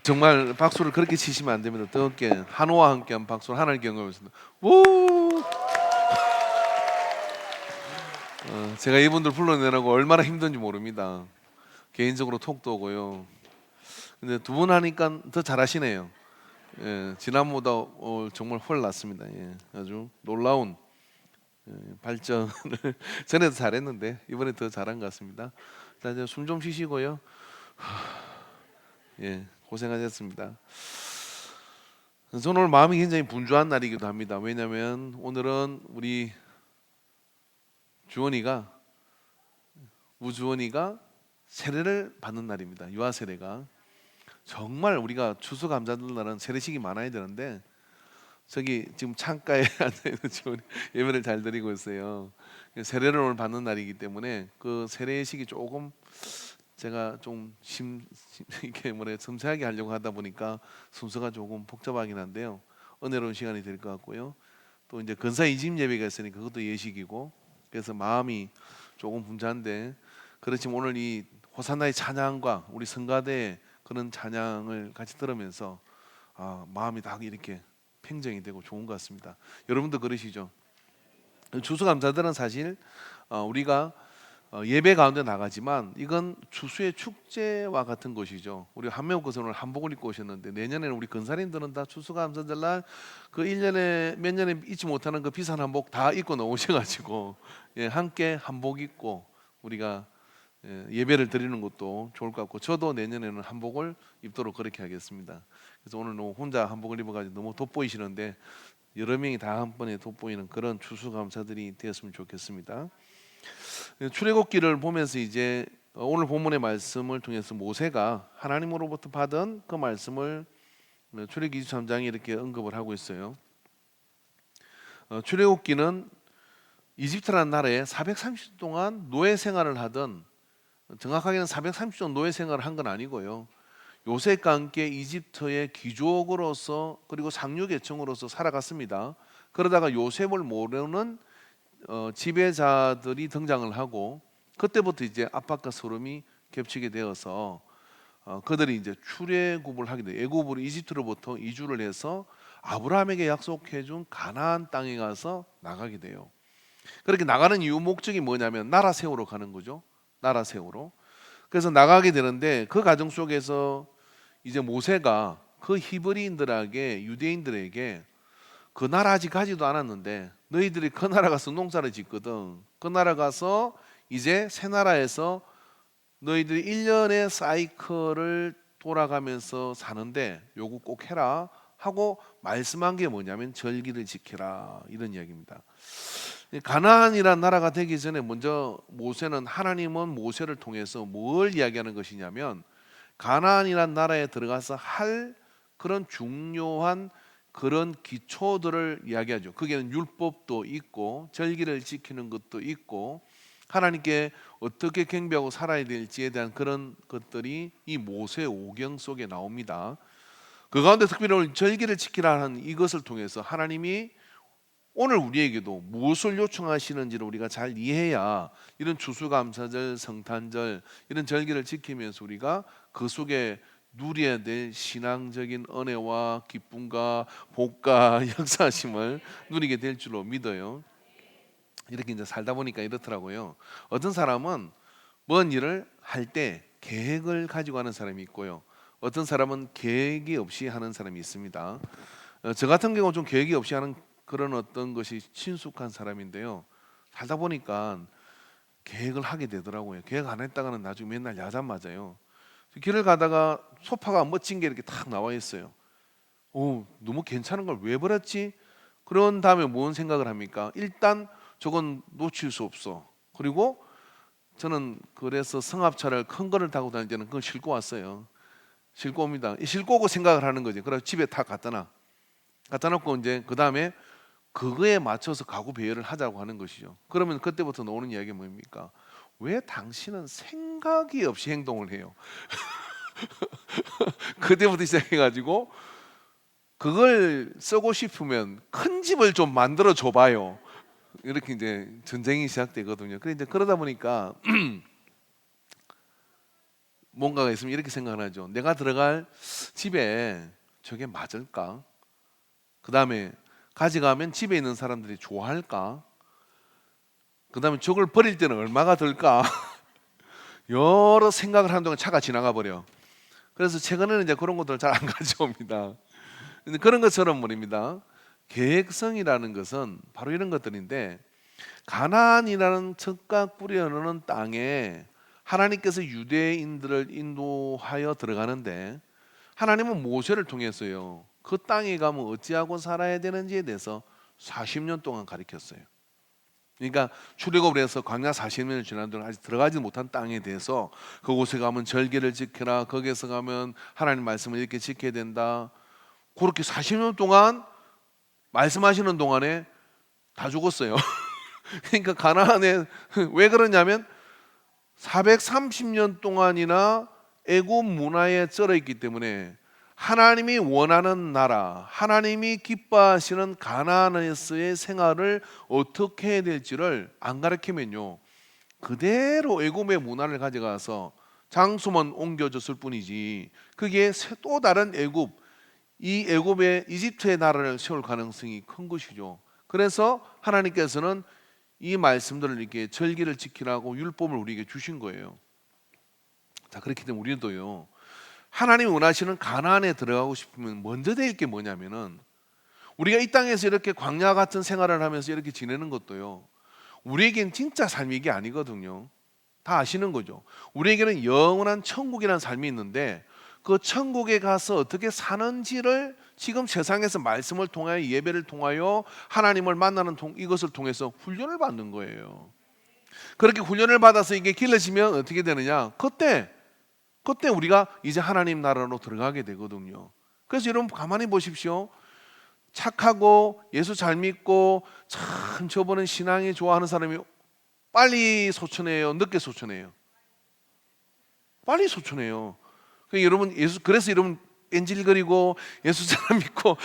정말 박수를 그렇게 치시면 안 됩니다. 뜨겁게 한호와 함께한 박수를 하나님 경험했습니다. 우! 제가 이분들 불러내라고 얼마나 힘든지 모릅니다. 개인적으로 톡도 오고요. 근데 두 분 하니까 더 잘하시네요. 예, 지난보다 정말 훨 낫습니다. 예, 아주 놀라운 발전을 전에도 잘했는데 이번에 더 잘한 것 같습니다. 자, 이제 숨 좀 쉬시고요. 예, 고생하셨습니다. 저는 오늘 마음이 굉장히 분주한 날이기도 합니다. 왜냐하면 오늘은 우리 주원이가 우주원이가 세례를 받는 날입니다. 유아 세례가 정말 우리가 추수감사절날은 세례식이 많아야 되는데 저기 지금 창가에 앉아 있는 주원이 예배를 잘 드리고 있어요. 세례를 오늘 받는 날이기 때문에 그 세례식이 조금 제가 좀 이렇게 섬세하게 하려고 하다 보니까 순서가 조금 복잡하긴 한데요. 은혜로운 시간이 될 것 같고요. 또 이제 근사 이집 예배가 있으니까 그것도 예식이고 그래서 마음이 조금 분주한데 그렇지만 오늘 이 호산나의 찬양과 우리 성가대의 그런 찬양을 같이 들으면서 마음이 다 이렇게 팽정이 되고 좋은 것 같습니다. 여러분도 그러시죠? 추수감사들은 사실 우리가 예배 가운데 나가지만 이건 추수의 축제와 같은 것이죠. 우리 한매옥에서 오늘 한복을 입고 오셨는데 내년에는 우리 근사님들은 다 추수감사절날 그 1년에 몇 년에 잊지 못하는 그 비싼 한복 다 입고 나오셔가지고 함께 한복 입고 우리가 예배를 드리는 것도 좋을 것 같고 저도 내년에는 한복을 입도록 그렇게 하겠습니다. 그래서 오늘 혼자 한복을 입어가지고 너무 돋보이시는데 여러 명이 다 한 번에 돋보이는 그런 추수감사들이 되었으면 좋겠습니다. 출애굽기를 보면서 이제 오늘 본문의 말씀을 통해서 모세가 하나님으로부터 받은 그 말씀을 출애굽기 23장에 이렇게 언급을 하고 있어요. 출애굽기는 이집트라는 나라에 430년 동안 노예 생활을 하던 정확하게는 430년 노예 생활을 한 건 아니고요. 요셉과 함께 이집트의 귀족으로서 그리고 상류계층으로서 살아갔습니다. 그러다가 요셉을 모르는 지배자들이 등장을 하고 그때부터 이제 압박과 서름이 겹치게 되어서 그들이 이제 출애굽을 하게 돼요. 애굽으로 이집트로부터 이주를 해서 아브라함에게 약속해준 가나안 땅에 가서 나가게 돼요. 그렇게 나가는 이유 목적이 뭐냐면 나라 세우러 가는 거죠. 나라 세우러. 그래서 나가게 되는데 그 과정 속에서 이제 모세가 그 히브리인들에게 유대인들에게 그 나라 아직 가지도 않았는데 너희들이 그 나라 가서 농사를 짓거든. 그 나라 가서 이제 새 나라에서 너희들이 1년의 사이클을 돌아가면서 사는데 요거 꼭 해라 하고 말씀한 게 뭐냐면 절기를 지키라 이런 이야기입니다. 가나안이라는 나라가 되기 전에 먼저 모세는 하나님은 모세를 통해서 뭘 이야기하는 것이냐면 가나안이라는 나라에 들어가서 할 그런 중요한 그런 기초들을 이야기하죠. 거기에는 율법도 있고 절기를 지키는 것도 있고 하나님께 어떻게 경배하고 살아야 될지에 대한 그런 것들이 이 모세 오경 속에 나옵니다. 그 가운데 특별히 오늘 절기를 지키라는 이것을 통해서 하나님이 오늘 우리에게도 무엇을 요청하시는지를 우리가 잘 이해해야 이런 추수감사절, 성탄절 이런 절기를 지키면서 우리가 그 속에 누려야 될 신앙적인 은혜와 기쁨과 복과 역사심을 누리게 될 줄로 믿어요. 이렇게 이제 살다 보니까 이렇더라고요. 어떤 사람은 뭔 일을 할 때 계획을 가지고 하는 사람이 있고요. 어떤 사람은 계획이 없이 하는 사람이 있습니다. 저 같은 경우 좀 계획이 없이 하는 그런 어떤 것이 친숙한 사람인데요. 살다 보니까 계획을 하게 되더라고요. 계획 안 했다가는 나중에 맨날 야단 맞아요. 길을 가다가 소파가 멋진 게 이렇게 탁 나와 있어요. 너무 괜찮은 걸 왜 버렸지? 그런 다음에 뭔 생각을 합니까? 일단 저건 놓칠 수 없어. 그리고 저는 그래서 승합차를 큰 거를 타고 다닐 때는 그걸 싣고 왔어요. 싣고 옵니다. 싣고 오고 생각을 하는 거죠. 그래서 집에 다 갖다 놓고 이제 그 다음에 그거에 맞춰서 가구 배열을 하자고 하는 것이죠. 그러면 그때부터 나오는 이야기가 뭡니까? 왜 당신은 생각이 없이 행동을 해요? 그때부터 시작해가지고 그걸 쓰고 싶으면 큰 집을 좀 만들어 줘봐요. 이렇게 이제 전쟁이 시작되거든요. 그래 이제 그러다 보니까 뭔가가 있으면 이렇게 생각하죠. 내가 들어갈 집에 저게 맞을까? 그 다음에 가져가면 집에 있는 사람들이 좋아할까? 그 다음에 저걸 버릴 때는 얼마가 들까? 여러 생각을 하는 동안 차가 지나가 버려. 그래서 최근에는 이제 그런 것들을 잘 안 가져옵니다. 근데 그런 것처럼 말입니다. 계획성이라는 것은 바로 이런 것들인데, 가나안이라는 적각 뿌려놓는 땅에 하나님께서 유대인들을 인도하여 들어가는데, 하나님은 모세를 통해서요, 그 땅에 가면 어찌하고 살아야 되는지에 대해서 40년 동안 가르쳤어요. 그러니까 출애굽을 해서 광야 40년을 지난 동안 아직 들어가지 못한 땅에 대해서, 그곳에 가면 절기를 지켜라, 거기에서 가면 하나님 말씀을 이렇게 지켜야 된다, 그렇게 40년 동안 말씀하시는 동안에 다 죽었어요. 그러니까 가나안에 왜 그러냐면 430년 동안이나 애굽 문화에 쩔어 있기 때문에, 하나님이 원하는 나라, 하나님이 기뻐하시는 가나안에서의 생활을 어떻게 해야 될지를 안 가르치면요, 그대로 애굽의 문화를 가져가서 장소만 옮겨줬을 뿐이지, 그게 또 다른 애굽, 이 애굽의 이집트의 나라를 세울 가능성이 큰 것이죠. 그래서 하나님께서는 이 말씀들을 이렇게 절기를 지키라고 율법을 우리에게 주신 거예요. 자, 그렇기 때문에 우리도요, 하나님이 원하시는 가나안에 들어가고 싶으면 먼저 될 게 뭐냐면은, 우리가 이 땅에서 이렇게 광야 같은 생활을 하면서 이렇게 지내는 것도요, 우리에겐 진짜 삶이 이게 아니거든요. 다 아시는 거죠. 우리에게는 영원한 천국이라는 삶이 있는데, 그 천국에 가서 어떻게 사는지를 지금 세상에서 말씀을 통하여, 예배를 통하여 하나님을 만나는 이것을 통해서 훈련을 받는 거예요. 그렇게 훈련을 받아서 이게 길러지면 어떻게 되느냐, 그때 우리가 이제 하나님 나라로 들어가게 되거든요. 그래서 여러분 가만히 보십시오. 착하고 예수 잘 믿고 참 저분은 신앙이 좋아하는 사람이 빨리 소천해요, 늦게 소천해요? 빨리 소천해요. 그래서 여러분 엔질거리고 예수 잘 믿고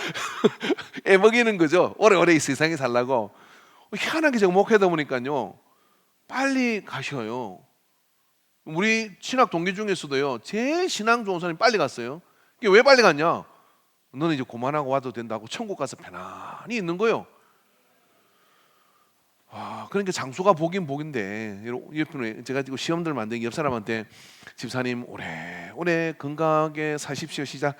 애먹이는 거죠. 오래오래 이 세상에 살라고. 희한하게 제가 목회다 보니까요, 빨리 가셔요. 우리 신학 동기 중에서도요, 제일 신앙 좋은 사람이 빨리 갔어요. 이게 왜 빨리 갔냐? 너는 이제 그만하고 와도 된다고 천국 가서 편안히 있는 거예요. 그러니까 장소가 보긴 복인데, 옆에 제가 지금 시험들 만든 옆 사람한테, 집사님 오래 건강하게 사십시오 시작.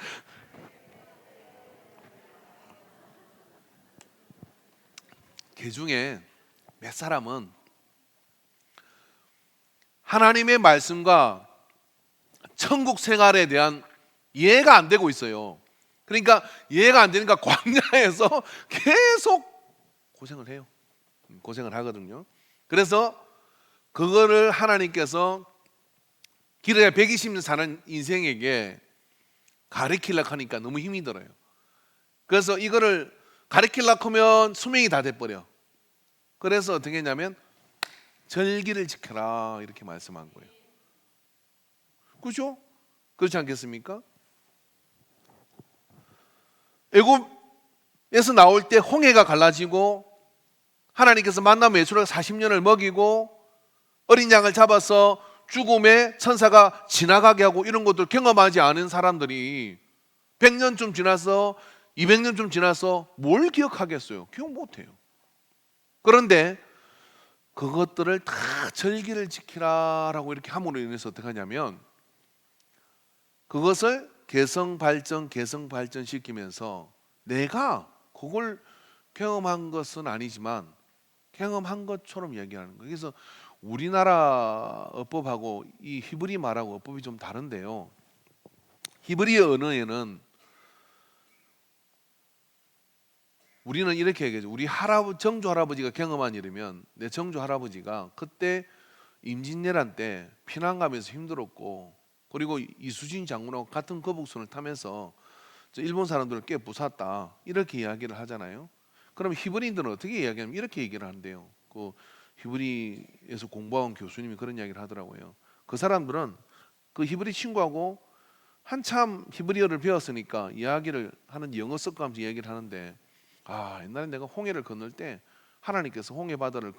그 중에 몇 사람은 하나님의 말씀과 천국 생활에 대한 이해가 안 되고 있어요. 그러니까 이해가 안 되니까 광야에서 계속 고생을 해요. 고생을 하거든요. 그래서 그거를 하나님께서 길에 120년 사는 인생에게 가르치려고 하니까 너무 힘이 들어요. 그래서 이거를 가르치려고 하면 수명이 다 돼버려. 그래서 어떻게 했냐면 절기를 지켜라 이렇게 말씀한 거예요. 그렇죠? 그렇지 않겠습니까? 애굽에서 나올 때 홍해가 갈라지고, 하나님께서 만나 메추라 40년을 먹이고, 어린 양을 잡아서 죽음의 천사가 지나가게 하고, 이런 것들 경험하지 않은 사람들이 100년쯤 지나서 200년쯤 지나서 뭘 기억하겠어요? 기억 못해요. 그런데 그것들을 다 절기를 지키라라고 이렇게 함으로 인해서 어떻게 하냐면, 그것을 개성 발전 시키면서 내가 그걸 경험한 것은 아니지만 경험한 것처럼 이야기하는 거예요. 그래서 우리나라 어법하고 이 히브리 말하고 어법이 좀 다른데요, 히브리 언어에는 우리는 이렇게 얘기하죠. 우리 정조 할아버지가 경험한 일이면, 내 정조 할아버지가 그때 임진왜란 때 피난 가면서 힘들었고, 그리고 이수진 장군하고 같은 거북선을 타면서 일본 사람들을 꽤 부쉈다 이렇게 이야기를 하잖아요. 그럼 히브리인들은 어떻게 이야기하냐면 이렇게 얘기를 한대요. 그 히브리에서 공부한 교수님이 그런 이야기를 하더라고요. 그 사람들은 그 히브리 친구하고 한참 히브리어를 배웠으니까 이야기를 하는, 영어 섞으면서 이야기를 하는데, 옛날에 내가 홍해를 건널 때 하나님께서 홍해 바다를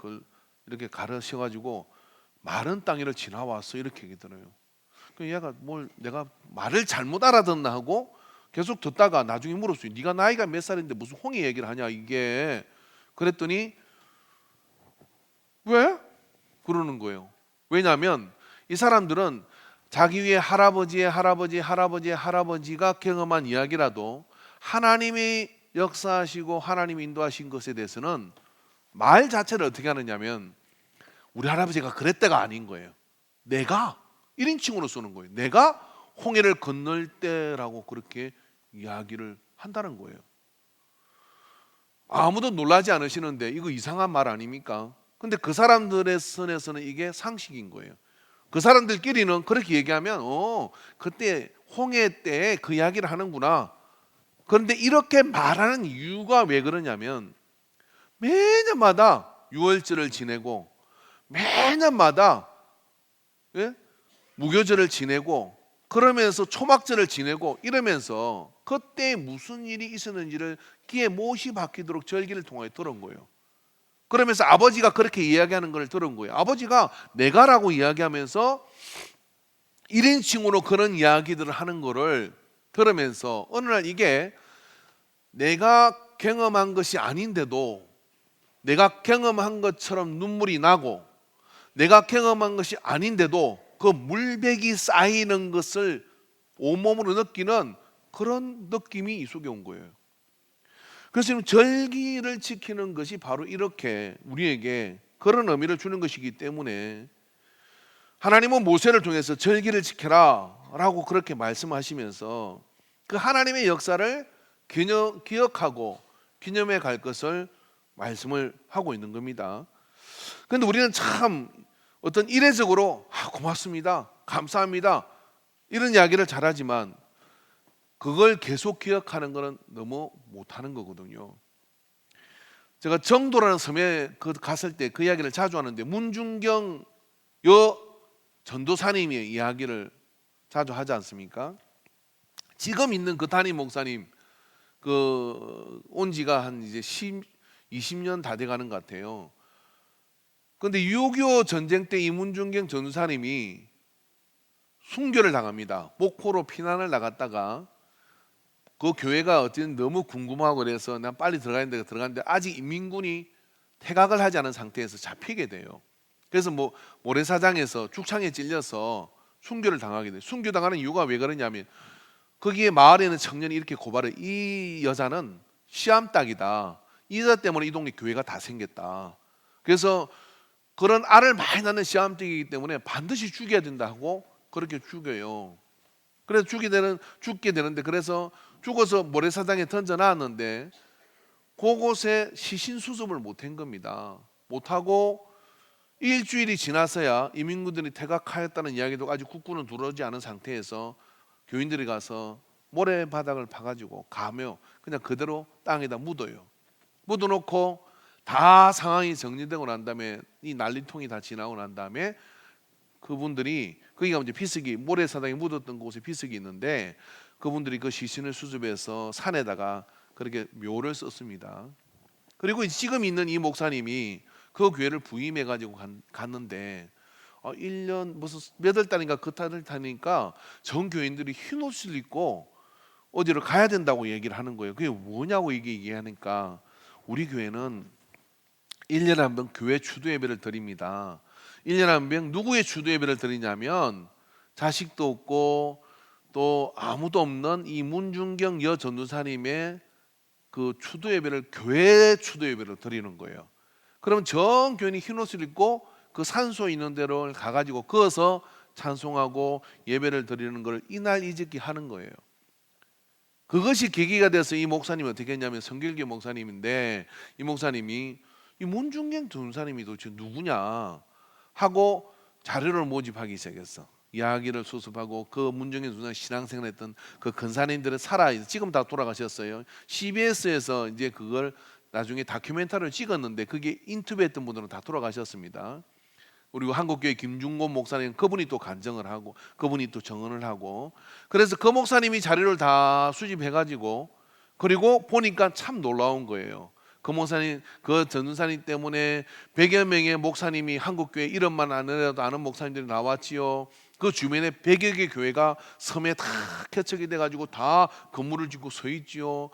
이렇게 가르셔가지고 마른 땅 위를 지나왔어 이렇게 얘기더래요. 그 얘가 뭘 내가 말을 잘못 알아듣나 하고 계속 듣다가 나중에 물었어요. 네가 나이가 몇 살인데 무슨 홍해 얘기를 하냐 이게. 그랬더니 왜? 그러는 거예요. 왜냐하면 이 사람들은 자기 위에 할아버지의 할아버지 할아버지의 할아버지가 경험한 이야기라도 하나님이 역사하시고 하나님이 인도하신 것에 대해서는 말 자체를 어떻게 하느냐면 우리 할아버지가 그랬대가 아닌 거예요. 내가 1인칭으로 쓰는 거예요. 내가 홍해를 건널 때라고 그렇게 이야기를 한다는 거예요. 아무도 놀라지 않으시는데 이거 이상한 말 아닙니까? 근데 그 사람들의 선에서는 이게 상식인 거예요. 그 사람들끼리는 그렇게 얘기하면 그때 홍해 때 그 이야기를 하는구나. 그런데 이렇게 말하는 이유가 왜 그러냐면 매년마다 유월절을 지내고 매년마다 예? 무교절을 지내고 그러면서 초막절을 지내고 이러면서 그때 무슨 일이 있었는지를 귀에 못이 박히도록 절기를 통해 들은 거예요. 그러면서 아버지가 그렇게 이야기하는 걸 들은 거예요. 아버지가 내가라고 이야기하면서 1인칭으로 그런 이야기들을 하는 거를 들으면서 어느 날 이게 내가 경험한 것이 아닌데도 내가 경험한 것처럼 눈물이 나고 내가 경험한 것이 아닌데도 그 물백이 쌓이는 것을 온몸으로 느끼는 그런 느낌이 이 속에 온 거예요. 그래서 지금 절기를 지키는 것이 바로 이렇게 우리에게 그런 의미를 주는 것이기 때문에 하나님은 모세를 통해서 절기를 지켜라 라고 그렇게 말씀하시면서 그 하나님의 역사를 기억하고 기념해 갈 것을 말씀을 하고 있는 겁니다. 그런데 우리는 참 어떤 이례적으로 고맙습니다, 감사합니다 이런 이야기를 잘하지만 그걸 계속 기억하는 것은 너무 못하는 거거든요. 제가 정도라는 섬에 갔을 때 그 이야기를 자주 하는데 문중경 전도사님의 이야기를 자주 하지 않습니까? 지금 있는 그 담임 목사님 온 지가 한 이제 20년 다 돼가는 것 같아요. 그런데 6.25 전쟁 때 이문중경 전도사님이 순교를 당합니다. 목포로 피난을 나갔다가 그 교회가 어쨌든 너무 궁금하고 그래서 난 빨리 들어갔는데 아직 인민군이 퇴각을 하지 않은 상태에서 잡히게 돼요. 그래서 모래사장에서 죽창에 찔려서 순교를 당하게 돼요. 순교당하는 이유가 왜 그러냐면 거기에 마을에 있는 청년이 이렇게 고발을 이 여자는 시암탉이다. 이 여자 때문에 이 동네 교회가 다 생겼다. 그래서 그런 알을 많이 낳는 시암탉이기 때문에 반드시 죽여야 된다고 그렇게 죽여요. 그래서 죽게 되는데 그래서 죽어서 모래사장에 던져놨는데 그곳에 시신 수습을 못한 겁니다. 못하고 일주일이 지나서야 이민군들이 퇴각하였다는 이야기도 아직 국군은 들어오지 않은 상태에서 교인들이 가서 모래바닥을 파가지고 가며 그냥 그대로 땅에다 묻어요. 묻어놓고 다 상황이 정리되고 난 다음에 이 난리통이 다 지나고 난 다음에 그분들이 거기가 이제 비석이 모래사장에 묻었던 곳에 비석이 있는데 그분들이 그 시신을 수습해서 산에다가 그렇게 묘를 썼습니다. 그리고 지금 있는 이 목사님이 그 교회를 부임해 가지고 갔는데 1년 무슨 몇 월 달인가 그 달을 타니까 전 교인들이 흰 옷을 입고 어디로 가야 된다고 얘기를 하는 거예요. 그게 뭐냐고 이게 얘기하니까 우리 교회는 1년에 한 번 교회 추도 예배를 드립니다. 1년에 한 번 누구의 추도 예배를 드리냐면 자식도 없고 또 아무도 없는 이 문중경 여 전도사님의 그 추도 예배를 교회 추도 예배를 드리는 거예요. 그럼 전 교인이 흰 옷을 입고 그 산소 있는 데로 가가지고 거기서 찬송하고 예배를 드리는 걸 이날 이적기 하는 거예요. 그것이 계기가 돼서 이 목사님이 어떻게 했냐면 성결교 목사님인데 이 목사님이 이 문중경 전도사님이 도대체 누구냐 하고 자료를 모집하기 시작했어. 이야기를 수습하고 그 문중경 전도사님 신앙생활했던 그 근사님들을 지금 다 돌아가셨어요. CBS에서 이제 그걸 나중에 다큐멘터리를 찍었는데 그게 인터뷰했던 분들은 다 돌아가셨습니다. 그리고 한국교회 김중곤 목사님 그분이 또 간증을 하고 그분이 또 정언을 하고 그래서 그 목사님이 자료를 다 수집해가지고 그리고 보니까 참 놀라운 거예요. 그 목사님 그 전도사님 때문에 100여 명의 목사님이 한국교회 이름만 안 해도 아는 목사님들이 나왔지요. 그 주변에 100여 개 교회가 섬에 다 개척이 돼가지고 다 건물을 짓고 서 있지요.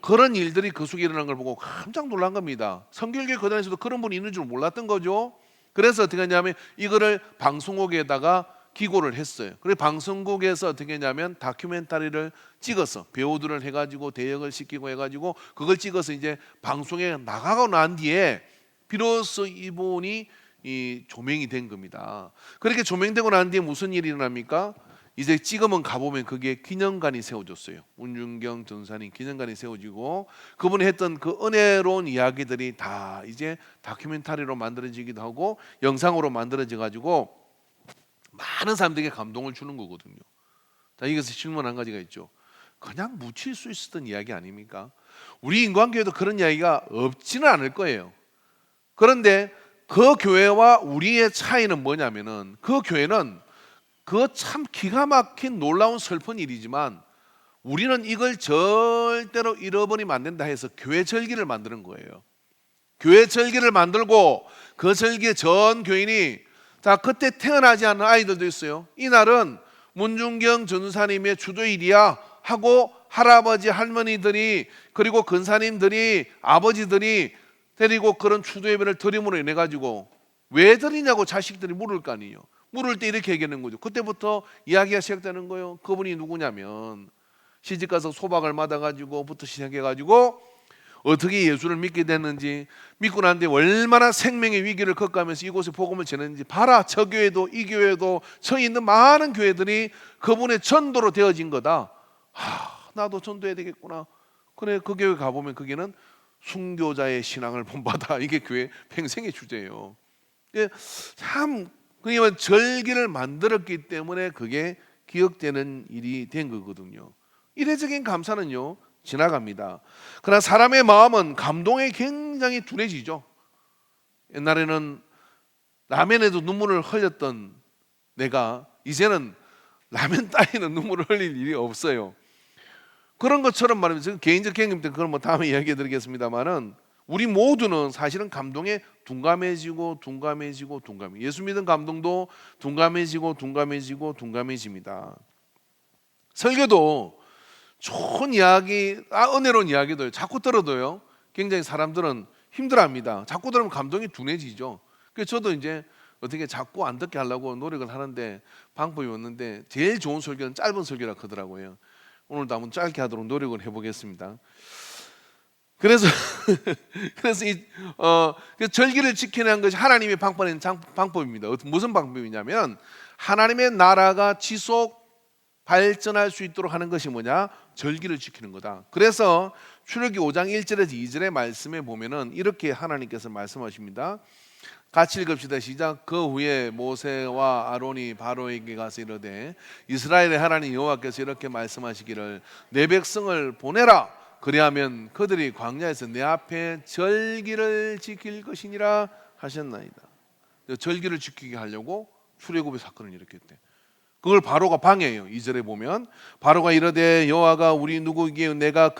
그런 일들이 그 속에 일어난 걸 보고 깜짝 놀란 겁니다. 성결교회 거단에서도 그런 분이 있는 줄 몰랐던 거죠. 그래서 어떻게 했냐면 이거를 방송국에다가 기고를 했어요. 그래서 방송국에서 어떻게 했냐면 다큐멘터리를 찍어서 배우들을 해가지고 대역을 시키고 해가지고 그걸 찍어서 이제 방송에 나가고 난 뒤에 비로소 이분이 이 조명이 된 겁니다. 그렇게 조명되고 난 뒤에 무슨 일이 일어납니까? 이제 찍으면 가보면 그게 기념관이 세워졌어요. 문중경 전사님 기념관이 세워지고 그분이 했던 그 은혜로운 이야기들이 다 이제 다큐멘터리로 만들어지기도 하고 영상으로 만들어져 가지고 많은 사람들에게 감동을 주는 거거든요. 자, 여기서 질문 한 가지가 있죠. 그냥 묻힐 수 있었던 이야기 아닙니까? 우리 인간교회도 그런 이야기가 없지는 않을 거예요. 그런데 그 교회와 우리의 차이는 뭐냐면은 그 교회는 그 참 기가 막힌 놀라운 슬픈 일이지만 우리는 이걸 절대로 잃어버리면 안 된다 해서 교회 절기를 만드는 거예요. 교회 절기를 만들고 그 절기에 전 교인이 자 그때 태어나지 않은 아이들도 있어요. 이날은 문중경 전사님의 주도일이야 하고 할아버지 할머니들이 그리고 근사님들이 아버지들이 데리고 그런 추도 예배를 드림으로 인해 가지고 왜 드리냐고 자식들이 물을 거 아니에요. 물을 때 이렇게 얘기하는 거죠. 그때부터 이야기가 시작되는 거예요. 그분이 누구냐면 시집가서 소박을 맞아가지고부터 시작해가지고 어떻게 예수를 믿게 됐는지 믿고 난 뒤에 얼마나 생명의 위기를 겪으면서 이곳에 복음을 전했는지 봐라 저 교회도 이 교회도 저기 있는 많은 교회들이 그분의 전도로 되어진 거다. 나도 전도해야 되겠구나. 그래 그 교회 가보면 거기는 순교자의 신앙을 본받아. 이게 교회 평생의 주제예요. 참 그러니까 절기를 만들었기 때문에 그게 기억되는 일이 된 거거든요. 이례적인 감사는요 지나갑니다. 그러나 사람의 마음은 감동에 굉장히 둔해지죠. 옛날에는 라면에도 눈물을 흘렸던 내가 이제는 라면 따위는 눈물을 흘릴 일이 없어요. 그런 것처럼 말하면 개인적 경험 때문에 그건 뭐 다음에 이야기해 드리겠습니다만은 우리 모두는 사실은 감동에 둔감해지고 예수 믿은 감동도 둔감해집니다. 설교도 좋은 이야기, 은혜로운 이야기들 자꾸 들어도요 굉장히 사람들은 힘들어합니다. 자꾸 들으면 감동이 둔해지죠. 그래서 저도 이제 어떻게 자꾸 안 듣게 하려고 노력을 하는데 방법이 없는데 제일 좋은 설교는 짧은 설교라 하더라고요. 오늘도 한번 짧게 하도록 노력을 해보겠습니다. 그래서 이 절기를 지켜내는 것이 하나님의 방법입니다. 무슨 방법이냐면 하나님의 나라가 지속 발전할 수 있도록 하는 것이 뭐냐? 절기를 지키는 거다. 그래서 출애굽기 5장 1절에서 2절의 말씀에 보면은 이렇게 하나님께서 말씀하십니다. 같이 읽읍시다. 시작. 그 후에 모세와 아론이 바로에게 가서 이르되 이스라엘의 하나님 여호와께서 이렇게 말씀하시기를 내 백성을 보내라. 그리하면 그들이 광야에서 내 앞에 절기를 지킬 것이니라 하셨나이다. 절기를 지키게 하려고 출애굽의 사건을 일으켰대. 그걸 바로가 방해해요. 2절에 보면 바로가 이르되 여호와가 우리 누구에게 내가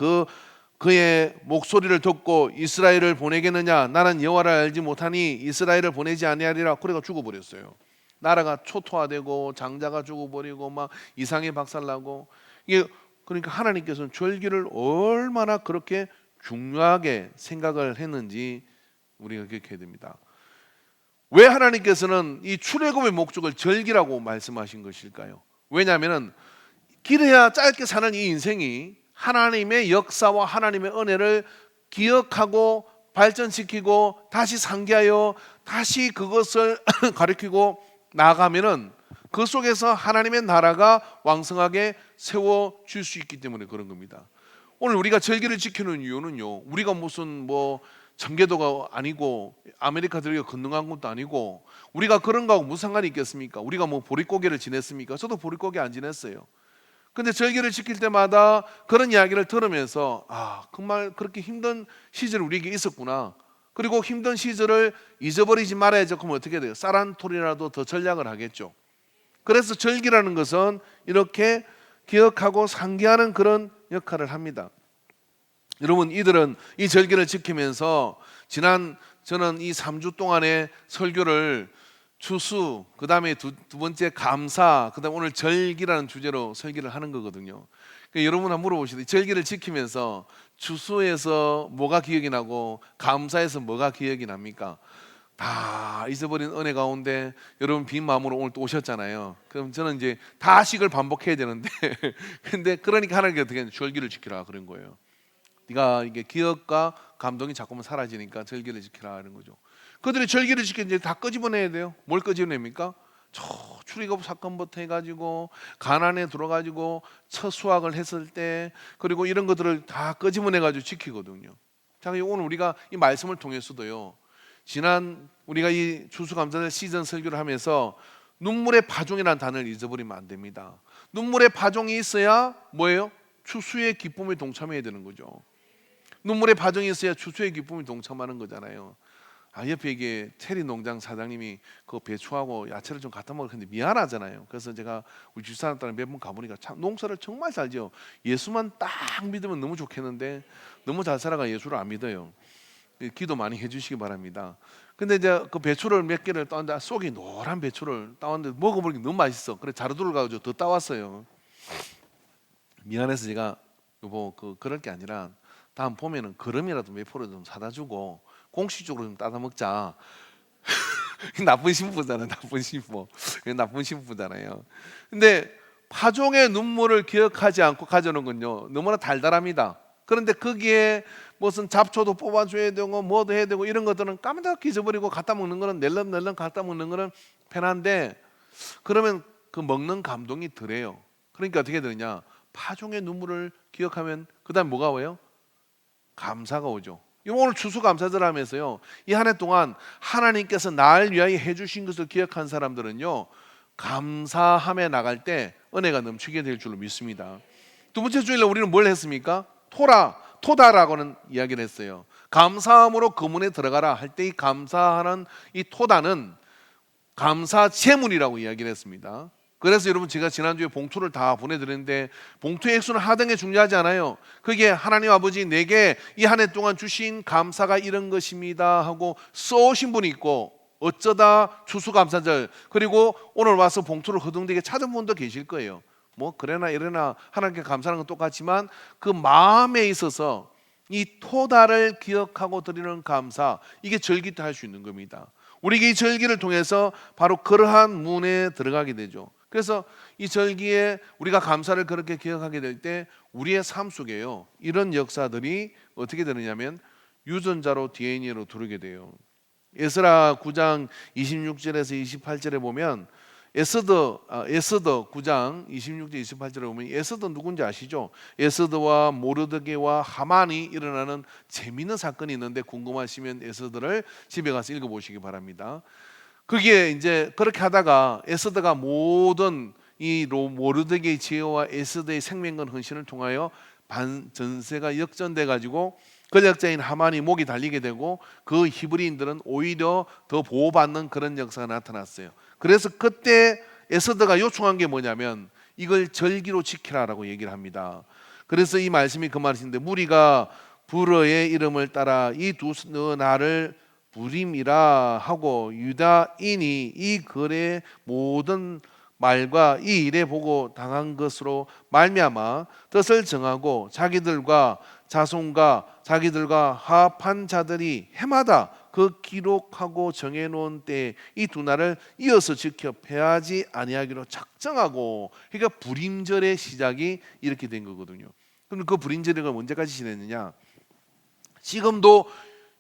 그의 목소리를 듣고 이스라엘을 보내겠느냐? 나는 여호와를 알지 못하니 이스라엘을 보내지 아니하리라. 그래가 죽어버렸어요. 나라가 초토화되고 장자가 죽어버리고 막 이상이 박살나고 이게 그러니까 하나님께서는 절기를 얼마나 그렇게 중요하게 생각을 했는지 우리가 기억해야 됩니다. 왜 하나님께서는 이 출애굽의 목적을 절기라고 말씀하신 것일까요? 왜냐하면 길어야 짧게 사는 이 인생이 하나님의 역사와 하나님의 은혜를 기억하고 발전시키고 다시 상기하여 다시 그것을 가르치고 나아가면은 그 속에서 하나님의 나라가 왕성하게 세워질 수 있기 때문에 그런 겁니다. 오늘 우리가 절기를 지키는 이유는요, 우리가 무슨 뭐 청계도가 아니고 아메리카 들어가 건너간 것도 아니고 우리가 그런 거하고 무슨 상관이 있겠습니까? 우리가 뭐 보릿고개를 지냈습니까? 저도 보릿고개 안 지냈어요. 근데 절기를 지킬 때마다 그런 이야기를 들으면서 정말 그렇게 힘든 시절이 우리에게 있었구나. 그리고 힘든 시절을 잊어버리지 말아야죠. 그럼 어떻게 돼요? 쌀 한 톨이라도 더 전략을 하겠죠. 그래서 절기라는 것은 이렇게 기억하고 상기하는 그런 역할을 합니다. 여러분, 이들은 이 절기를 지키면서 저는 이 3주 동안의 설교를 추수, 그 다음에 두 번째 감사, 그 다음 오늘 절기라는 주제로 설교를 하는 거거든요. 그러니까 여러분 한번 물어보시죠. 절기를 지키면서 추수에서 뭐가 기억이 나고 감사에서 뭐가 기억이 납니까? 다 잊어버린 은혜 가운데 여러분 빈 마음으로 오늘 또 오셨잖아요. 그럼 저는 이제 다식을 반복해야 되는데 근데 그러니까 하나님께 어떻게 했냐, 절기를 지키라 그런 거예요. 네가 이게 기억과 감동이 자꾸만 사라지니까 절기를 지키라 이런 거죠. 그들이 절기를 지켜 이제 다 끄집어내야 돼요. 뭘 끄집어냅니까? 저 출애굽 사건부터 해가지고 가나안에 들어가지고 첫 수확을 했을 때 그리고 이런 것들을 다 끄집어내가지고 지키거든요. 자, 오늘 우리가 이 말씀을 통해서도요. 지난 우리가 이 추수감사절 시즌 설교를 하면서 눈물의 파종이라는 단어를 잊어버리면 안 됩니다. 눈물의 파종이 있어야 뭐예요? 추수의 기쁨에 동참해야 되는 거죠. 눈물의 파종이 있어야 추수의 기쁨에 동참하는 거잖아요. 옆에 이게 체리 농장 사장님이 그 배추하고 야채를 좀 갖다 먹었는데 미안하잖아요. 그래서 제가 우리 집사람 따라 몇 번 가보니까 참 농사를 정말 잘 지어. 예수만 딱 믿으면 너무 좋겠는데 너무 잘 살아가 예수를 안 믿어요. 기도 많이 해주시기 바랍니다. 근데 이제 그 배추를 몇 개를 따는데 속이 노란 배추를 따왔는데 먹어보니까 너무 맛있어. 그래 자루들을 가지고 더 따왔어요. 미안해서 제가 여보 그럴 게 아니라 다음 봄에는 거름이라도 몇 프로 좀 사다 주고 공식적으로 좀 따다 먹자. 나쁜 신부잖아요. 나쁜 신부. 나쁜 신부잖아요. 근데 파종의 눈물을 기억하지 않고 가져오는 건요 너무나 달달합니다. 그런데 거기에 무슨 잡초도 뽑아줘야 되고 뭐도 해야 되고 이런 것들은 까맣게 잊어버리고 갖다 먹는 거는 낼름낼름 갖다 먹는 거는 편한데 그러면 그 먹는 감동이 덜해요. 그러니까 어떻게 되느냐, 파종의 눈물을 기억하면 그 다음 뭐가 와요? 감사가 오죠. 오늘 추수감사절 하면서요 이 한 해 동안 하나님께서 날 위하여 해주신 것을 기억한 사람들은요 감사함에 나갈 때 은혜가 넘치게 될 줄로 믿습니다. 두 번째 주일날 우리는 뭘 했습니까? 토다라고는 이야기를 했어요. 감사함으로 거문에 들어가라 할 때 이 감사하는 이 토다는 감사 제물이라고 이야기를 했습니다. 그래서 여러분 제가 지난주에 봉투를 다 보내드렸는데 봉투의 액수는 하등에 중요하지 않아요. 그게 하나님 아버지 내게 이 한 해 동안 주신 감사가 이런 것입니다 하고 써오신 분이 있고 어쩌다 추수감사절 그리고 오늘 와서 봉투를 허둥대게 찾은 분도 계실 거예요. 뭐 그래나 이래나 하나님께 감사하는 건 똑같지만 그 마음에 있어서 이 토다를 기억하고 드리는 감사, 이게 절기 때 할 수 있는 겁니다. 우리가 이 절기를 통해서 바로 그러한 문에 들어가게 되죠. 그래서 이 절기에 우리가 감사를 그렇게 기억하게 될 때 우리의 삶 속에요 이런 역사들이 어떻게 되느냐면 유전자로 DNA로 들어오게 돼요. 에스라 9장 26절에서 28절에 보면 에스더 9장 26절 28절에 보면 에스더 누군지 아시죠? 에스더와 모르드게와 하만이 일어나는 재미있는 사건이 있는데 궁금하시면 에스더를 집에 가서 읽어보시기 바랍니다. 그게 이제 그렇게 하다가 에스더가 모든 이 모르드게의 지혜와 에스더의 생명건 헌신을 통하여 전세가 역전돼 가지고 권력자인 하만이 목이 달리게 되고 그 히브리인들은 오히려 더 보호받는 그런 역사가 나타났어요. 그래서 그때 에스더가 요청한 게 뭐냐면 이걸 절기로 지키라라고 얘기를 합니다. 그래서 이 말씀이 그 말씀인데 무리가 불어의 이름을 따라 이 두 나를 부림이라 하고 유다인이 이 글의 모든 말과 이 일에 보고 당한 것으로 말미암아 뜻을 정하고 자기들과 자손과 자기들과 합한 자들이 해마다 그 기록하고 정해놓은 때에 이 두 날을 이어서 지켜 패하지 아니하기로 작정하고, 그러니까 불임절의 시작이 이렇게 된 거거든요. 그럼 그 불임절을 언제까지 지냈느냐? 지금도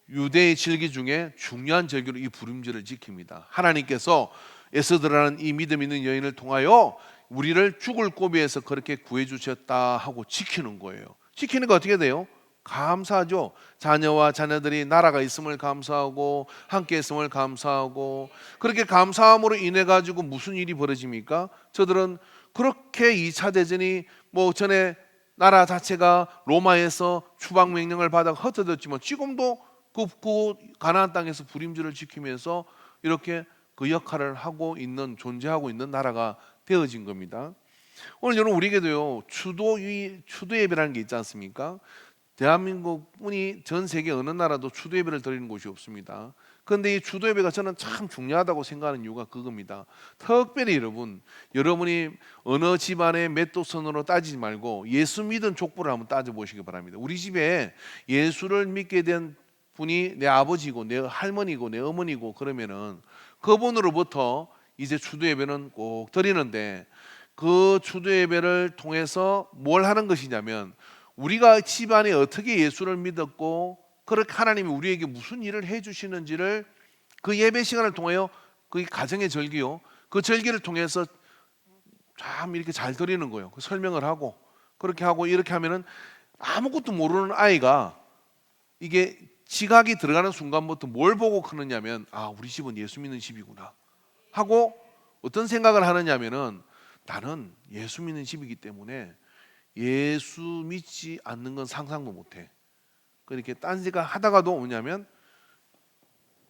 유대의 절기 중에 중요한 절기로 이 불임절을 지킵니다. 하나님께서 에스더라는 이 믿음 있는 여인을 통하여 우리를 죽을 고비에서 그렇게 구해 주셨다 하고 지키는 거예요. 지키는 거 어떻게 돼요? 감사하죠. 자녀와 자녀들이 나라가 있음을 감사하고 함께 있음을 감사하고, 그렇게 감사함으로 인해 가지고 무슨 일이 벌어집니까? 저들은 그렇게 2차 대전이 뭐 전에 나라 자체가 로마에서 추방 명령을 받아 흩어졌지만 지금도 그 가나안 땅에서 불임절을 지키면서 이렇게 그 역할을 하고 있는, 존재하고 있는 나라가 되어진 겁니다. 오늘 여러분 우리에게도요 추도 예배라는 게 있지 않습니까? 대한민국뿐이 전 세계 어느 나라도 추도 예배를 드리는 곳이 없습니다. 그런데 이 주도 예배가 저는 참 중요하다고 생각하는 이유가 그겁니다. 특별히 여러분이 어느 집안의 맷도선으로 따지지 말고 예수 믿은 족보를 한번 따져보시기 바랍니다. 우리 집에 예수를 믿게 된 분이 내 아버지고 내 할머니고 내 어머니고 그러면은 그분으로부터 이제 주도 예배는 꼭 드리는데, 그 주도 예배를 통해서 뭘 하는 것이냐면 우리가 집안에 어떻게 예수를 믿었고 그렇게 하나님이 우리에게 무슨 일을 해주시는지를 그 예배 시간을 통하여, 그 가정의 절기요, 그 절기를 통해서 참 이렇게 잘 드리는 거예요. 그 설명을 하고 그렇게 하고 이렇게 하면은 아무것도 모르는 아이가 이게 지각이 들어가는 순간부터 뭘 보고 크느냐면, 아, 우리 집은 예수 믿는 집이구나 하고 어떤 생각을 하느냐면은, 나는 예수 믿는 집이기 때문에 예수 믿지 않는 건 상상도 못해. 그렇게 딴 생각 하다가도 뭐냐면,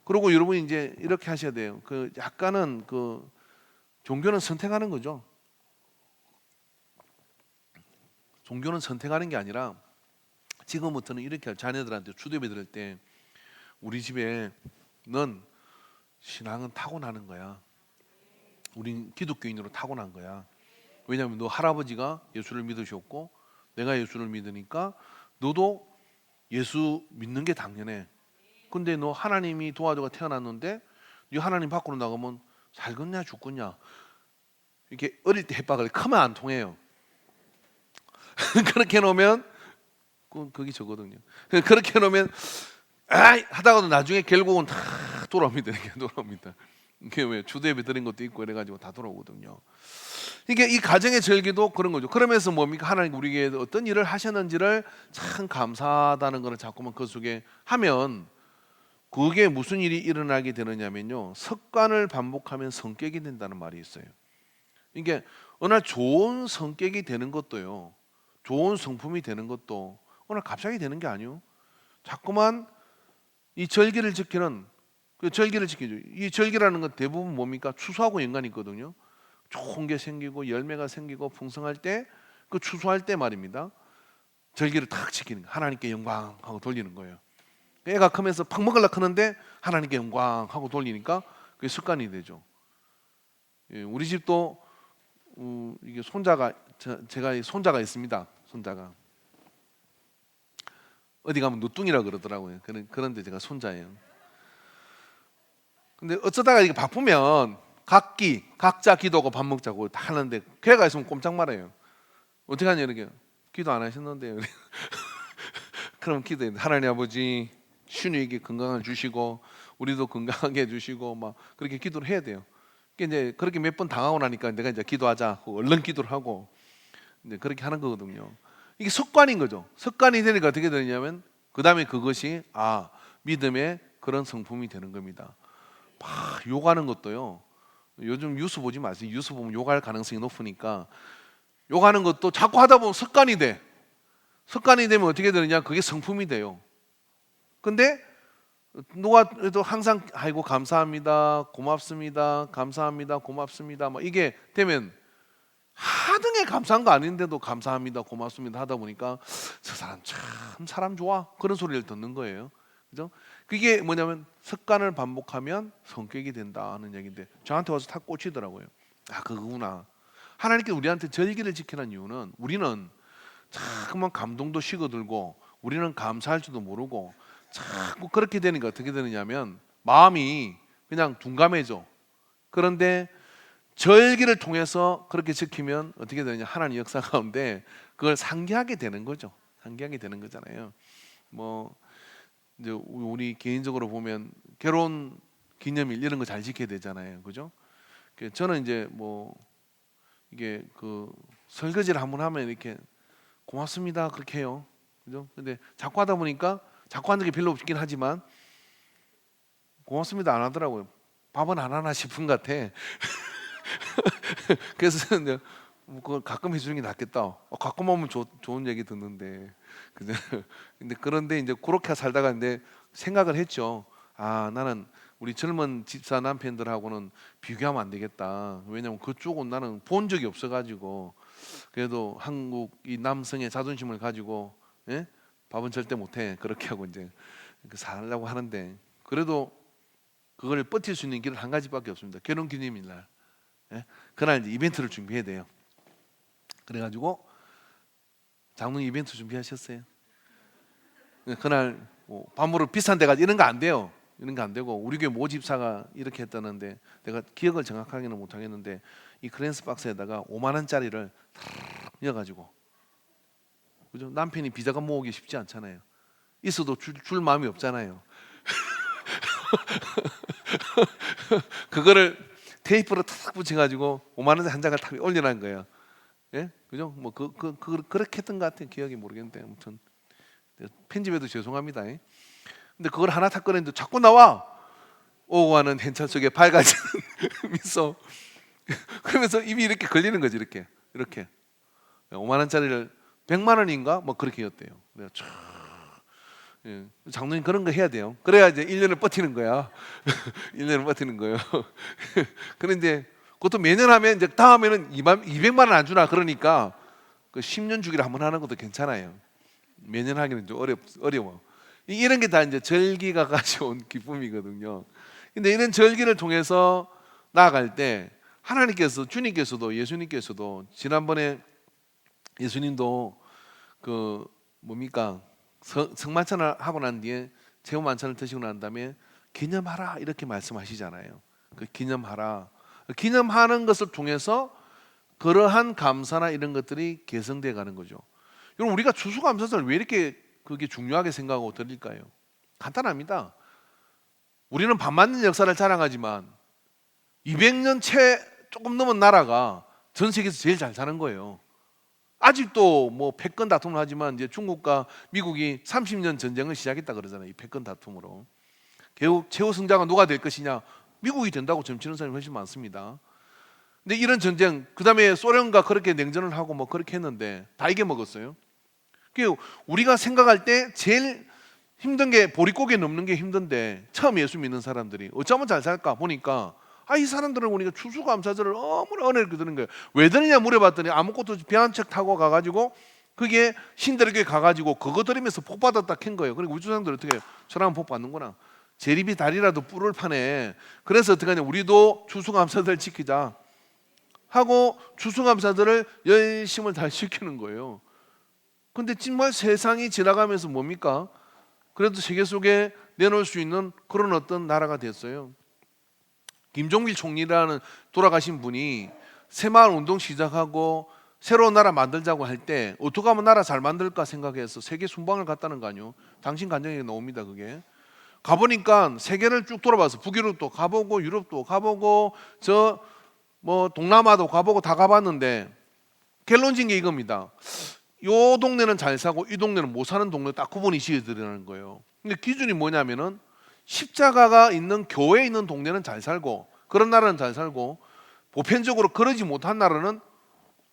그리고 여러분이 이제 이렇게 하셔야 돼요. 그 약간은 그 종교는 선택하는 거죠. 종교는 선택하는 게 아니라 지금부터는 이렇게 할, 자녀들한테 주도예배 드릴 때 우리 집에 넌 신앙은 타고나는 거야. 우린 기독교인으로 타고난 거야. 왜냐하면 너 할아버지가 예수를 믿으셨고 내가 예수를 믿으니까 너도 예수 믿는 게 당연해. 근데 너 하나님이 도와줘가 태어났는데 네 하나님 밖으로 나가면 살겠냐 죽겠냐, 이렇게 어릴 때 협박을 크면 안 통해요. 그렇게 해놓으면 그게 저거든요. 그렇게 해놓으면 하다가도 나중에 결국은 다 돌아옵니다. 이렇게 돌아옵니다. 이게 왜 주도예배 드린 것도 있고 이래가지고 다 돌아오거든요. 이게 이 가정의 절기도 그런 거죠. 그러면서 뭡니까? 하나님 우리에게 어떤 일을 하셨는지를 참 감사하다는 것을 자꾸만 그 속에 하면, 그게 무슨 일이 일어나게 되느냐면요, 습관을 반복하면 성격이 된다는 말이 있어요. 이게 어느 날 좋은 성격이 되는 것도요, 좋은 성품이 되는 것도 어느 날 갑자기 되는 게 아니요, 자꾸만 이 절기를 지키는, 그 절기를 지키죠. 이 절기라는 건 대부분 뭡니까? 추수하고 연관이 있거든요. 좋은 게 생기고 열매가 생기고 풍성할 때, 그 추수할 때 말입니다. 절기를 탁 지키는 거예요. 하나님께 영광하고 돌리는 거예요. 애가 크면서 팍 먹으려고 하는데 하나님께 영광하고 돌리니까 그게 습관이 되죠. 예, 우리 집도 이게 제가 손자가 있습니다. 손자가 어디 가면 누뚱이라 그러더라고요. 그런데 제가 손자예요. 근데 어쩌다가 이게 바쁘면 각자 기도하고 밥 먹자고 다 하는데, 걔가 있으면 꼼짝 말아요. 어떻게 하냐 이렇게, 기도 안 하셨는데요. 그럼 기도해. 하나님 아버지, 슈니에게 건강을 주시고 우리도 건강하게 해주시고 막 그렇게 기도를 해야 돼요. 이제 그렇게 몇 번 당하고 나니까 내가 이제 기도하자 하고 얼른 기도를 하고 이제 그렇게 하는 거거든요. 이게 습관인 거죠. 습관이 되니까 어떻게 되냐면 그 다음에 그것이 믿음의 그런 성품이 되는 겁니다. 막 욕하는 것도요. 요즘 뉴스 보지 마세요. 뉴스 보면 욕할 가능성이 높으니까 욕하는 것도 자꾸 하다 보면 습관이 돼. 습관이 되면 어떻게 되느냐? 그게 성품이 돼요. 근데 누가 해도 항상 아이고 감사합니다, 고맙습니다, 감사합니다, 고맙습니다, 막 이게 되면 하등에 감사한 거 아닌데도 감사합니다, 고맙습니다 하다 보니까 저 사람 참 사람 좋아, 그런 소리를 듣는 거예요. 그죠? 그게 뭐냐면 습관을 반복하면 성격이 된다는 얘기인데, 저한테 와서 탁 꽂히더라고요. 그거구나. 하나님께 우리한테 절기를 지키는 이유는 우리는 자꾸만 감동도 식어들고 우리는 감사할 줄도 모르고 자꾸 그렇게 되니까 어떻게 되느냐면 마음이 그냥 둔감해져. 그런데 절기를 통해서 그렇게 지키면 어떻게 되느냐, 하나님 역사 가운데 그걸 상기하게 되는 거죠. 상기하게 되는 거잖아요. 뭐 이제 우리 개인적으로 보면 결혼 기념일 이런 거 잘 지켜야 되잖아요. 그죠? 저는 이제 뭐 이게 그 설거지를 한번 하면 이렇게 고맙습니다 그렇게 해요. 그죠? 근데 자꾸 하다 보니까 자꾸 하는 게 별로 없긴 하지만 고맙습니다 안 하더라고요. 밥은 안 하나 싶은 것 같아. 그래서 이제 뭐 그걸 가끔 해주는 게 낫겠다. 가끔 하면 좋은 얘기 듣는데. 근데 그런데 이제 그렇게 살다가 이제 생각을 했죠. 나는 우리 젊은 집사 남편들하고는 비교하면 안 되겠다. 왜냐면 그쪽은 나는 본 적이 없어가지고, 그래도 한국 이 남성의 자존심을 가지고 밥은 절대 못해 그렇게 하고 이제 살려고 하는데, 그래도 그걸 버틸 수 있는 길은 한 가지밖에 없습니다. 결혼기념일 날. 예? 그날 이제 이벤트를 준비해야 돼요. 그래가지고 장로님 이벤트 준비하셨어요? 그날 뭐 밤으로 비싼 데가 이런 거 안 돼요. 이런 거 안 되고 우리 교회 모집사가 이렇게 했다는데 내가 기억을 정확하게는 못 하겠는데 이 크랜스 박스에다가 5만 원짜리를 탁 넣어가지고 그죠? 남편이 비자금 모으기 쉽지 않잖아요. 있어도 줄 마음이 없잖아요. 그거를 테이프로 탁 붙여가지고 5만 원 한 장을 탁 올려놓은 거예요. 예, 그죠? 뭐 그렇게 했던 것 같은 기억이 모르겠는데 아무튼 편집해도 죄송합니다. 근데 그걸 하나 탁 꺼냈는데 자꾸 나와. 오고 가는 hen차 속에 밝아지는 미소. 그러면서 입이 이렇게 걸리는 거지 이렇게 5만 원짜리를 100만 원인가 뭐 그렇게 였대요. 그래서 예, 장로님 그런 거 해야 돼요. 그래야 이제 1년을 버티는 거야. 1년을 버티는 거예요. 그런데 그것도 매년 하면 이제 다음에는 200만 원 안 주나 그러니까 그 10년 주기를 한번 하는 것도 괜찮아요. 매년 하기는 좀 어려워. 이런 게 다 이제 절기가 가져온 기쁨이거든요. 근데 이런 절기를 통해서 나아갈 때 하나님께서 주님께서도 예수님께서도 지난번에 예수님도 그 뭡니까 성만찬을 하고 난 뒤에 제후 만찬을 드시고 난 다음에 기념하라 이렇게 말씀하시잖아요. 그 기념하라. 기념하는 것을 통해서 그러한 감사나 이런 것들이 개성돼 가는 거죠. 여러분 우리가 추수감사절을 왜 이렇게 그게 중요하게 생각하고 드릴까요? 간단합니다. 우리는 밥 맞는 역사를 자랑하지만 200년 채 조금 넘은 나라가 전 세계에서 제일 잘 사는 거예요. 아직도 뭐 패권 다툼을 하지만 이제 중국과 미국이 30년 전쟁을 시작했다 그러잖아요. 이 패권 다툼으로. 결국 최후 승자가 누가 될 것이냐? 미국이 된다고 점치는 사람이 훨씬 많습니다. 근데 이런 전쟁, 그 다음에 소련과 그렇게 냉전을 하고 뭐 그렇게 했는데 다 이겨먹었어요. 우리가 생각할 때 제일 힘든 게 보릿고개 넘는 게 힘든데 처음 예수 믿는 사람들이 어쩌면 잘 살까 보니까 이 사람들은 우리가 추수감사절을 너무나 은혜를 드는 거예요. 왜 드느냐 물어봤더니 아무것도 배 한 척 타고 가가지고 그게 신들에게 가가지고 그거 들으면서 복 받았다 캔 거예요. 그리고 우리 조상들 어떻게 해요? 저라면 복 받는구나. 제리비 다리라도 뿔을 파네. 그래서 어떻게 하냐 우리도 추수감사절 지키자 하고 추수감사절을 열심을 다 지키는 거예요. 근데 정말 세상이 지나가면서 뭡니까? 그래도 세계 속에 내놓을 수 있는 그런 어떤 나라가 됐어요. 김종필 총리라는 돌아가신 분이 새마을 운동 시작하고 새로운 나라 만들자고 할 때 어떻게 하면 나라 잘 만들까 생각해서 세계 순방을 갔다는 거 아니에요. 당신 간증에 나옵니다. 그게 가보니까 세계를 쭉 돌아봐서 북유럽도 가보고 유럽도 가보고 저 뭐 동남아도 가보고 다 가봤는데 결론진 게 이겁니다. 요 동네는 잘 사고 이 동네는 못 사는 동네 딱 구분이 지어드리는 거예요. 근데 기준이 뭐냐면은 십자가가 있는 교회에 있는 동네는 잘 살고 그런 나라는 잘 살고 보편적으로 그러지 못한 나라는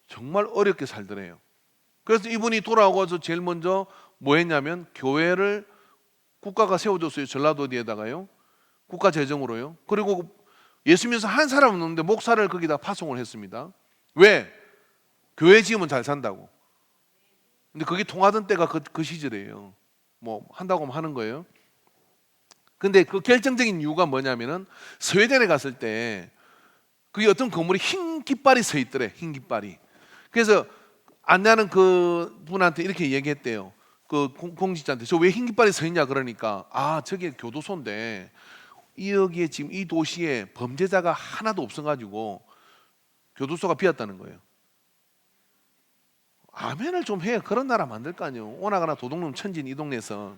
정말 어렵게 살더래요. 그래서 이분이 돌아오고서 제일 먼저 뭐 했냐면 교회를 국가가 세워줬어요. 전라도 어디에다가요. 국가 재정으로요. 그리고 예수 믿어서 한 사람은 없는데 목사를 거기다 파송을 했습니다. 왜? 교회 지으면 잘 산다고. 근데 그게 통하던 때가 그 시절이에요. 뭐 한다고 하면 하는 거예요. 근데 그 결정적인 이유가 뭐냐면은 스웨덴에 갔을 때 그게 어떤 건물에 흰 깃발이 서 있더래. 흰 깃발이. 그래서 안내하는 그 분한테 이렇게 얘기했대요. 그 공직자한테 저 왜 흰 깃발이 서 있냐 그러니까 저게 교도소인데 여기에 지금 이 도시에 범죄자가 하나도 없어가지고 교도소가 비었다는 거예요. 아멘을 좀 해요. 그런 나라 만들 거 아니에요. 오나가나 도둑놈 천진 이 동네에서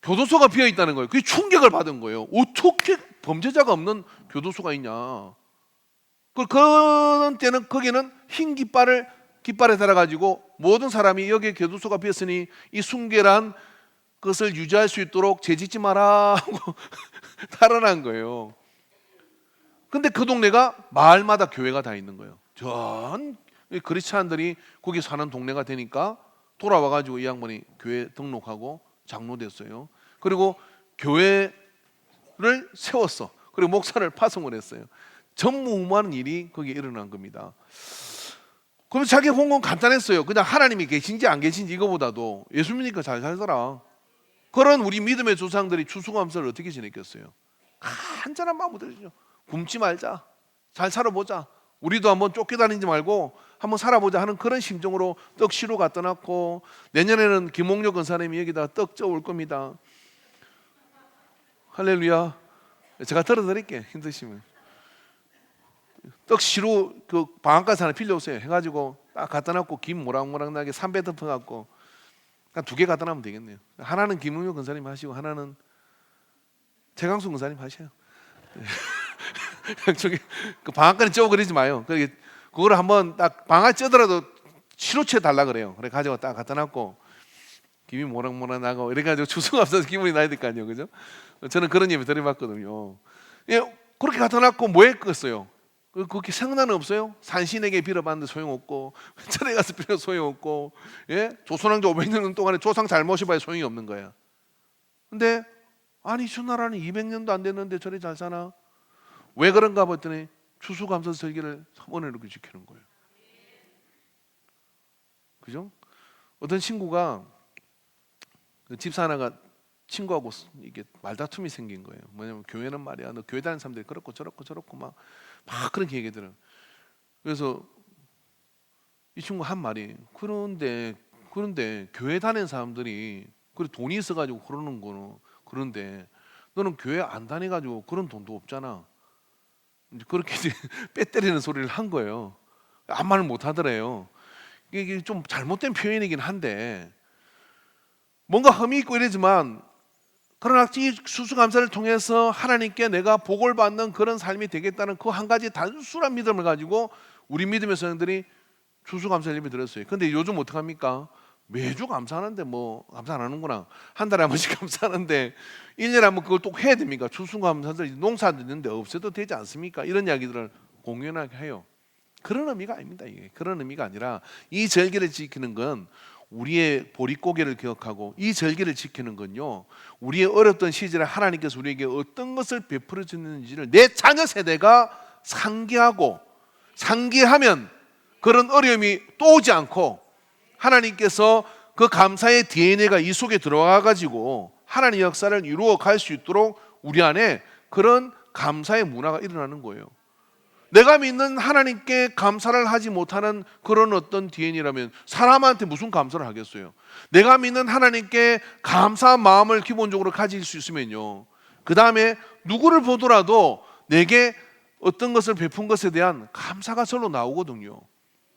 교도소가 비어 있다는 거예요. 그게 충격을 받은 거예요. 어떻게 범죄자가 없는 교도소가 있냐. 그런 때는 거기는 흰 깃발에 달아가지고 모든 사람이 여기에 교도소가 비었으니 이 순결한 것을 유지할 수 있도록 죄짓지 마라 하고 달아난 거예요. 근데 그 동네가 마을마다 교회가 다 있는 거예요. 전 크리스찬들이 거기 사는 동네가 되니까 돌아와가지고 이 양반이 교회 등록하고 장로 됐어요. 그리고 교회를 세웠어. 그리고 목사를 파송을 했어요. 전무후무한 일이 거기에 일어난 겁니다. 그럼 자기 홍보는 간단했어요. 그냥 하나님이 계신지 안 계신지 이거보다도 예수 믿으니까 잘 살더라. 그런 우리 믿음의 조상들이 추수감사를 어떻게 지냈겠어요? 간절한 마음으로 드리죠. 굶지 말자, 잘 살아보자, 우리도 한번 쫓겨다니지 말고 한번 살아보자 하는 그런 심정으로 떡 시로 갖다 놨고, 내년에는 김홍렬 권사님이 여기다 떡 쪄올 겁니다. 할렐루야. 제가 들어드릴게, 힘드시면. 떡 시로 그 방앗간 하나 빌려오세요. 해가지고 딱 갖다 놨고 김 모락모락 나게 삼배 덮어갖고 두 개 갖다 놔면 되겠네요. 하나는 김웅효 권사님 하시고 하나는 최강수 권사님 하셔요. 저기 그 방앗간에 쪄 그러지 마요. 그거를 한번 딱 방앗 쪄더라도 시로채 달라 그래요. 그래 가지고 딱 갖다 놨고 김이 모락모락 나고 이래 가지고 추수감사해서 기분이 나야 될 거 아니에요, 그죠? 저는 그런 예배 드려봤거든요. 예, 그렇게 갖다 놨고 뭐 했겠어요? 그렇게 생각나는 없어요? 산신에게 빌어봤는데 소용없고 절에 가서 빌어 소용없고, 예? 조선왕조 500년 동안에 조상 잘 모셔봐야 소용이 없는 거야. 근데 아니 주나라는 200년도 안 됐는데 저리 잘 사나? 왜 그런가 봤더니 추수감사 설계를 3번에 이렇게 지키는 거예요. 그죠? 어떤 친구가 집사 하나가 친구하고 이게 말다툼이 생긴 거예요. 뭐냐면 교회는 말이야, 너 교회 다니는 사람들이 그렇고 저렇고 막 그렇게 얘기들은. 그래서 이 친구 한 말이, 그런데 교회 다니는 사람들이 그래 돈이 있어가지고 그러는 거는 그런데 너는 교회 안 다니가지고 그런 돈도 없잖아. 이제 그렇게 빼 때리는 소리를 한 거예요. 아무 말을 못 하더래요. 이게 좀 잘못된 표현이긴 한데 뭔가 흠이 있고 이러지만, 그러나 이 수수감사를 통해서 하나님께 내가 복을 받는 그런 삶이 되겠다는 그 한 가지 단순한 믿음을 가지고 우리 믿음의 성도들이 추수감사 예배 드렸어요. 근데 요즘 어떡합니까? 매주 감사하는데 뭐 감사 안 하는구나. 한 달에 한 번씩 감사하는데 1년에 한 번 그걸 또 해야 됩니까? 추수감사들 농사 짓는데 없애도 되지 않습니까? 이런 이야기들을 공연하게 해요. 그런 의미가 아닙니다. 이게 그런 의미가 아니라 이 절기를 지키는 건 우리의 보릿고개를 기억하고, 이 절기를 지키는 건요, 우리의 어렸던 시절에 하나님께서 우리에게 어떤 것을 베풀어 주는지를 내 자녀 세대가 상기하면 그런 어려움이 또 오지 않고, 하나님께서 그 감사의 DNA가 이 속에 들어가 가지고 하나님의 역사를 이루어 갈 수 있도록 우리 안에 그런 감사의 문화가 일어나는 거예요. 내가 믿는 하나님께 감사를 하지 못하는 그런 어떤 DNA라면 사람한테 무슨 감사를 하겠어요? 내가 믿는 하나님께 감사한 마음을 기본적으로 가질 수 있으면요, 그 다음에 누구를 보더라도 내게 어떤 것을 베푼 것에 대한 감사가 절로 나오거든요.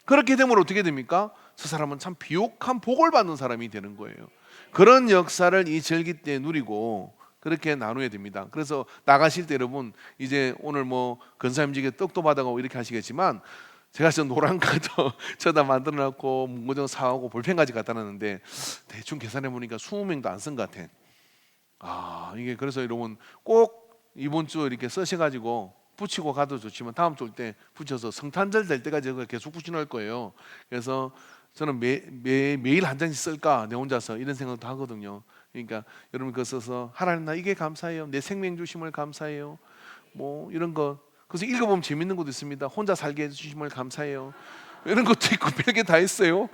그렇게 되면 어떻게 됩니까? 저 사람은 참 비옥한 복을 받는 사람이 되는 거예요. 그런 역사를 이 절기 때 누리고 그렇게 나눠야 됩니다. 그래서 나가실 때 여러분, 이제 오늘 뭐 근사님직에 떡도 받아가고 이렇게 하시겠지만, 제가 저 노란 카드 저다 만들어놨고 문고정 사오고 볼펜까지 갖다 놨는데 대충 계산해 보니까 20명도 안 쓴 것 같아. 이게 그래서 여러분 꼭 이번 주 이렇게 쓰셔가지고 붙이고 가도 좋지만 다음 주 올 때 붙여서 성탄절 될 때까지 계속 붙여놓을 거예요. 그래서 저는 매일 한 장씩 쓸까 내 혼자서 이런 생각도 하거든요. 그러니까 여러분 그거 써서 하나님 나 이게 감사해요, 내 생명 주심을 감사해요, 뭐 이런 거. 그래서 읽어보면 재밌는 것도 있습니다. 혼자 살게 해주심을 감사해요, 이런 것도 있고 별게 다 있어요.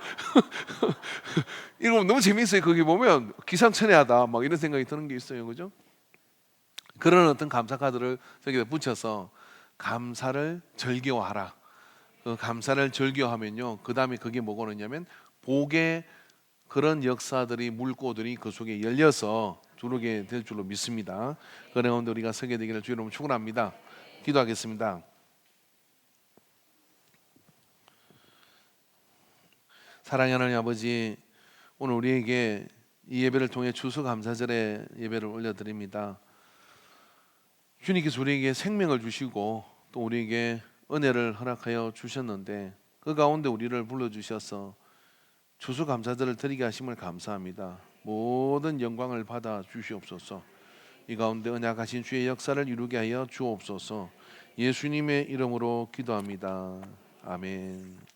읽어보면 너무 재밌어요. 거기 보면 기상천외하다 막 이런 생각이 드는 게 있어요. 그죠? 그런 어떤 감사 카드를 저기다 붙여서 감사를 절기화하라. 그 감사를 절기화하면요, 그 다음에 그게 뭐가 오느냐면 복의 그런 역사들이, 물꼬들이 그 속에 열려서 들어오게 될 줄로 믿습니다. 그 가운데 우리가 서게 되기를 주의 이름으로 축원합니다. 기도하겠습니다. 사랑하는 하나님 아버지, 오늘 우리에게 이 예배를 통해 추수감사절의 예배를 올려드립니다. 주님께서 우리에게 생명을 주시고 또 우리에게 은혜를 허락하여 주셨는데, 그 가운데 우리를 불러주셔서 추수감사절을 드리게 하심을 감사합니다. 모든 영광을 받아 주시옵소서. 이 가운데 언약하신 주의 역사를 이루게 하여 주옵소서. 예수님의 이름으로 기도합니다. 아멘.